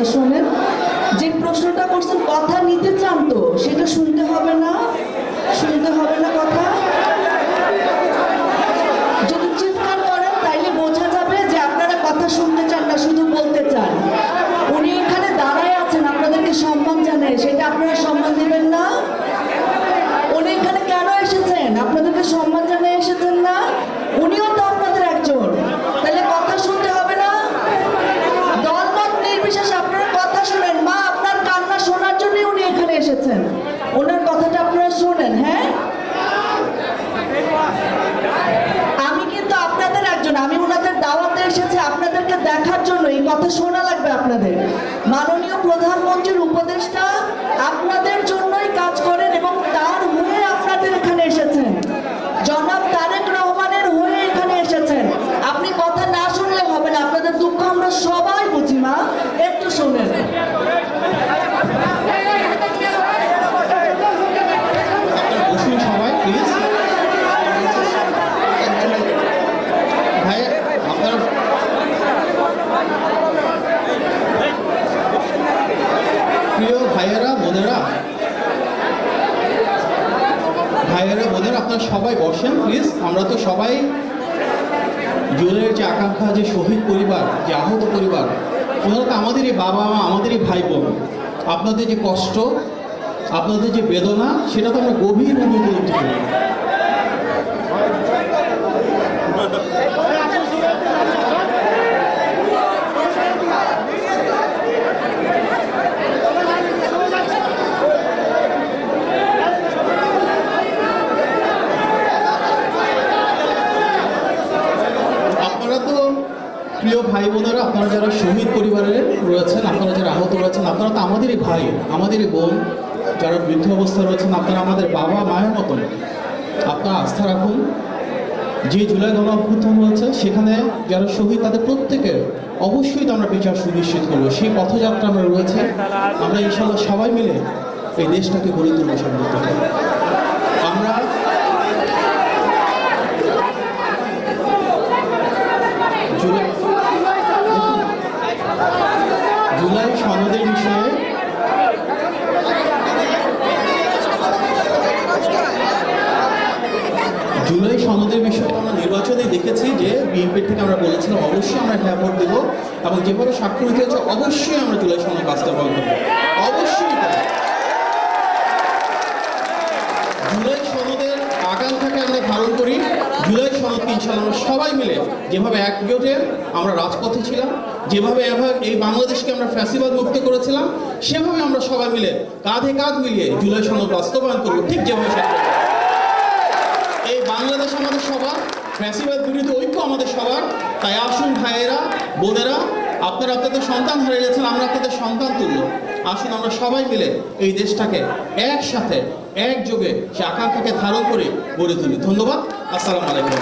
কথা শোনেন। যে প্রশ্নটা করছেন কথা নিতে চান তো সেটা শুনতে হবে না, শুনতে হবে না কথা। যদি চিৎকার করেন তাইলে বোঝা যাবে যে আপনারা কথা শুনতে চান না, শুধু বলতে চান। উনি এখানে দাঁড়ায় আছেন আপনাদেরকে সম্মান জানায়, সেটা আপনারা সম্মান দিবেন না? উনি এখানে কেন এসেছেন? আপনাদেরকে সম্মান জানায় এসেছেন না? উনিও তো আপনাদের একজন, তাহলে কথা শুনতে হবে না? দলমত নির্বিশেষে আপনারা কথা শুনেন। মা আপনার কান্না শোনার জন্যই উনি এখানে এসেছেন, ওনার কথাটা আপনারা শোনেন। হ্যাঁ, আমি কিন্তু আপনাদের একজন, আমি ওনাদের দাওয়াতে এসেছি আপনাদেরকে দেখার জন্য। এই কথা শোনা লাগবে আপনাদের। মাননীয় প্রধানমন্ত্রীর উপদেষ্টা আপনাদের জন্যই কাজ করেন এবং তার হয়ে আপনাদের এখানে এসেছেন। জনাব তারেক রহমানের হয়ে এখানে এসেছেন। আপনি কথা না শুনলে হবে না, আপনাদের দুঃখ আমরা সবাই বুঝি। মা একটু শোনেন। সবাই প্লিজ ভাই, আপনার প্রিয় ভাইয়েরা বোনেরা, আপনারা সবাই বসেন প্লিজ। আমরা তো সবাই জুলাইয়ের যে আকাঙ্ক্ষা, যে শহীদ পরিবার, যে আহত পরিবার, ওনারা তো আমাদেরই বাবা মা, আমাদেরই ভাই বোন। আপনাদের যে কষ্ট, আপনাদের যে বেদনা, সেটা তো আমরা গভীরভাবে উপলব্ধি করি। আপনারা তো প্রিয় ভাই বোনেরা, আপনারা যারা শহীদ পরিবারের রয়েছেন, আপনারা যারা আহত রয়েছেন, আপনারা তো আমাদেরই ভাই, আমাদেরই বোন। যারা বৃদ্ধ অবস্থায় রয়েছেন, আপনারা আমাদের বাবা মায়ের মতন। আপনারা আস্থা রাখুন। যে জুলাই গণ অভ্যুত্থান হয়েছে, সেখানে যারা শহীদ তাদের প্রত্যেকের অবশ্যই তো আমরা বিচার সুনিশ্চিত করবো। সেই পথযাত্রা আমরা রয়েছে। আমরা ইনশাআল্লাহ সবাই মিলে এই দেশটাকে গড়ে তুলবো সমৃদ্ধ। আমরা জুলাই সনদের বিষয়ে আমরা নির্বাচনে দেখেছি যে বিএনপির থেকে আমরা বলেছিলাম অবশ্যই আমরা হ্যাঁ ভোট দেবো, এবং যেভাবে স্বাক্ষর নিতে হচ্ছে অবশ্যই আমরা জুলাই সনদ বাস্তবায়ন করবো। অবশ্যই জুলাই সনদের আকাঙ্ক্ষাকে আমরা ধারণ করি। জুলাই সনদকে ইনশাআল্লাহ আমরা সবাই মিলে যেভাবে একজোটে আমরা রাজপথে ছিলাম, যেভাবে এই বাংলাদেশকে আমরা ফ্যাসিবাদ মুক্ত করেছিলাম, সেভাবে আমরা সবাই মিলে কাঁধে কাঁধ মিলিয়ে জুলাই সনদ বাস্তবায়ন করবো, ঠিক যেভাবে এই বাংলাদেশ আমাদের সবার, ফ্যাসিবাদ বিরোধী ঐক্য আমাদের সবার। তাই আসুন ভাইয়েরা বোনেরা, আপনারা আপনাদের সন্তান হারিয়েছেন, আমরা আপনাদের সন্তান তুল্য। আসুন আমরা সবাই মিলে এই দেশটাকে একসাথে একযোগে সে আকাঙ্ক্ষাকে ধারণ করে গড়ে তুলি। ধন্যবাদ। আসসালামু আলাইকুম।